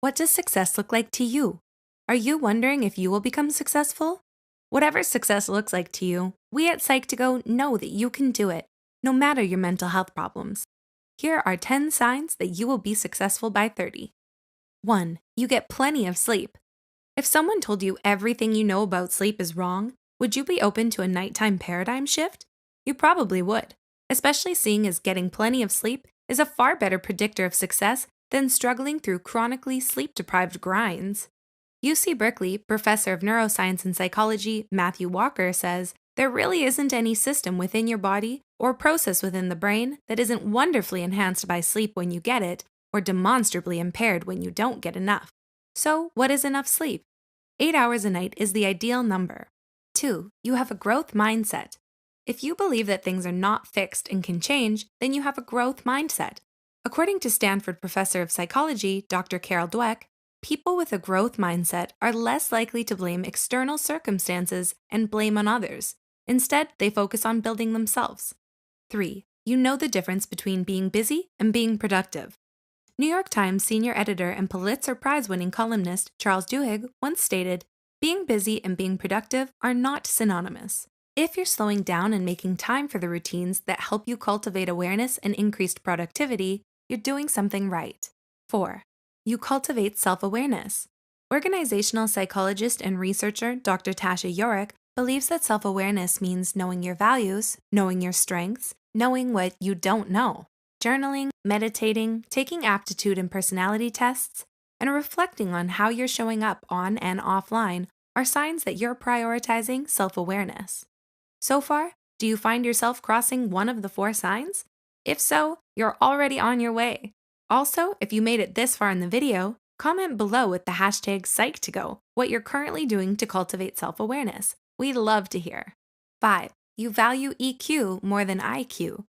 What does success look like to you? Are you wondering if you will become successful? Whatever success looks like to you, we at Psych2Go know that you can do it, no matter your mental health problems. Here are 10 signs that you will be successful by 30. 1. You get plenty of sleep. If someone told you everything you know about sleep is wrong, would you be open to a nighttime paradigm shift? You probably would, especially seeing as getting plenty of sleep is a far better predictor of success than struggling through chronically sleep-deprived grinds. UC Berkeley professor of neuroscience and psychology Matthew Walker says there really isn't any system within your body or process within the brain that isn't wonderfully enhanced by sleep when you get it or demonstrably impaired when you don't get enough. So, what is enough sleep? 8 hours a night is the ideal number. 2. You have a growth mindset. If you believe that things are not fixed and can change, then you have a growth mindset. According to Stanford professor of psychology, Dr. Carol Dweck, people with a growth mindset are less likely to blame external circumstances and blame on others. Instead, they focus on building themselves. 3. You know the difference between being busy and being productive. New York Times senior editor and Pulitzer Prize-winning columnist Charles Duhigg once stated, "Being busy and being productive are not synonymous. If you're slowing down and making time for the routines that help you cultivate awareness and increased productivity, you're doing something right." 4. You cultivate self-awareness. Organizational psychologist and researcher Dr. Tasha Yorick believes that self-awareness means knowing your values, knowing your strengths, knowing what you don't know. Journaling, meditating, taking aptitude and personality tests, and reflecting on how you're showing up on and offline are signs that you're prioritizing self-awareness. So far, do you find yourself crossing one of the 4 signs? If so, you're already on your way. Also, if you made it this far in the video, comment below with the hashtag Psych2Go what you're currently doing to cultivate self-awareness. We'd love to hear. 5. You value EQ more than IQ.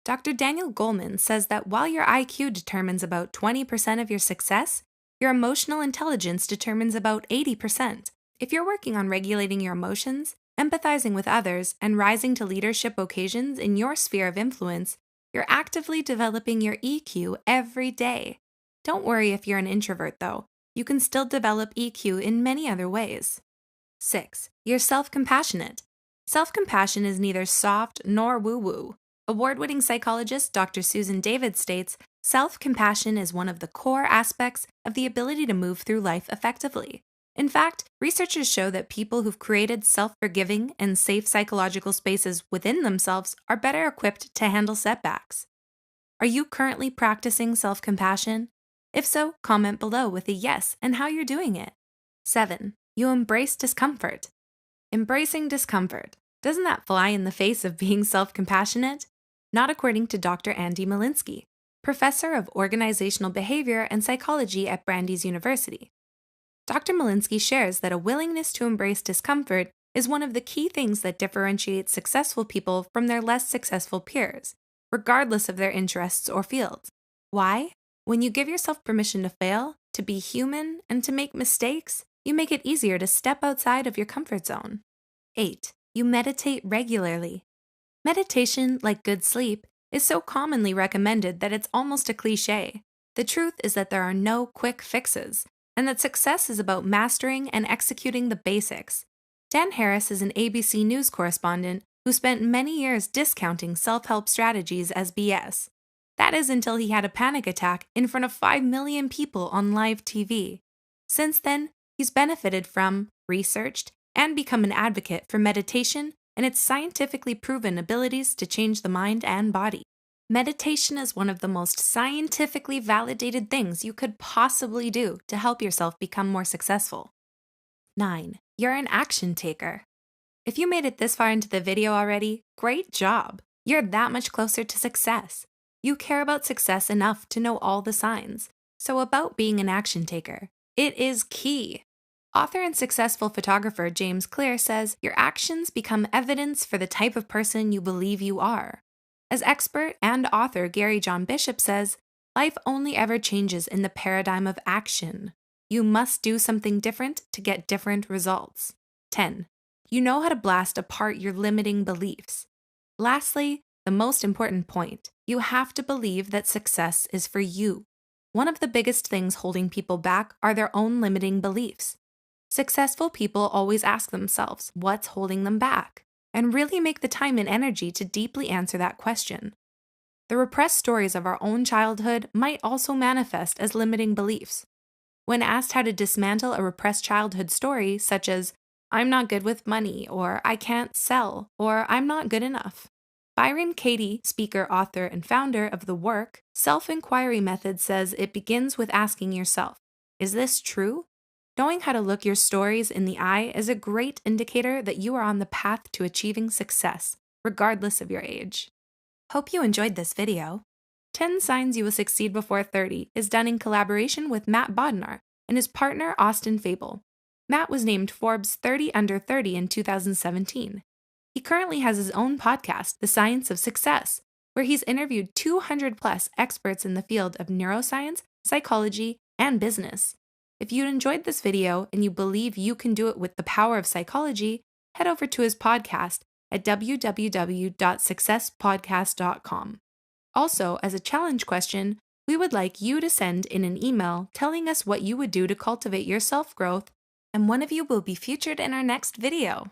Dr. Daniel Goleman says that while your IQ determines about 20% of your success, your emotional intelligence determines about 80%. If you're working on regulating your emotions, empathizing with others, and rising to leadership occasions in your sphere of influence, you're actively developing your EQ every day. Don't worry if you're an introvert, though. You can still develop EQ in many other ways. 6. You're self-compassionate. Self-compassion is neither soft nor woo-woo. Award-winning psychologist Dr. Susan David states, self-compassion is one of the core aspects of the ability to move through life effectively. In fact, researchers show that people who've created self-forgiving and safe psychological spaces within themselves are better equipped to handle setbacks. Are you currently practicing self-compassion? If so, comment below with a yes and how you're doing it. 7. You embrace discomfort. Embracing discomfort. Doesn't that fly in the face of being self-compassionate? Not according to Dr. Andy Malinsky, professor of organizational behavior and psychology at Brandeis University. Dr. Malinsky shares that a willingness to embrace discomfort is one of the key things that differentiates successful people from their less successful peers, regardless of their interests or fields. Why? When you give yourself permission to fail, to be human, and to make mistakes, you make it easier to step outside of your comfort zone. 8. You meditate regularly. Meditation, like good sleep, is so commonly recommended that it's almost a cliché. The truth is that there are no quick fixes, and that success is about mastering and executing the basics. Dan Harris is an ABC News correspondent who spent many years discounting self-help strategies as BS. That is until he had a panic attack in front of 5 million people on live TV. Since then, he's benefited from, researched, and become an advocate for meditation and its scientifically proven abilities to change the mind and body. Meditation is one of the most scientifically validated things you could possibly do to help yourself become more successful. 9. You're an action taker. If you made it this far into the video already, great job! You're that much closer to success. You care about success enough to know all the signs. So about being an action taker. It is key. Author and successful photographer James Clear says your actions become evidence for the type of person you believe you are. As expert and author Gary John Bishop says, life only ever changes in the paradigm of action. You must do something different to get different results. 10. You know how to blast apart your limiting beliefs. Lastly, the most important point, you have to believe that success is for you. One of the biggest things holding people back are their own limiting beliefs. Successful people always ask themselves what's holding them back, and really make the time and energy to deeply answer that question. The repressed stories of our own childhood might also manifest as limiting beliefs. When asked how to dismantle a repressed childhood story, such as, I'm not good with money, or I can't sell, or I'm not good enough, Byron Katie, speaker, author, and founder of the work Self-Inquiry Method, says it begins with asking yourself, is this true? Knowing how to look your stories in the eye is a great indicator that you are on the path to achieving success, regardless of your age. Hope you enjoyed this video. 10 Signs You Will Succeed Before 30 is done in collaboration with Matt Bodnar and his partner Austin Fable. Matt was named Forbes 30 Under 30 in 2017. He currently has his own podcast, The Science of Success, where he's interviewed 200+ experts in the field of neuroscience, psychology, and business. If you enjoyed this video and you believe you can do it with the power of psychology, head over to his podcast at www.successpodcast.com. Also, as a challenge question, we would like you to send in an email telling us what you would do to cultivate your self-growth, and one of you will be featured in our next video.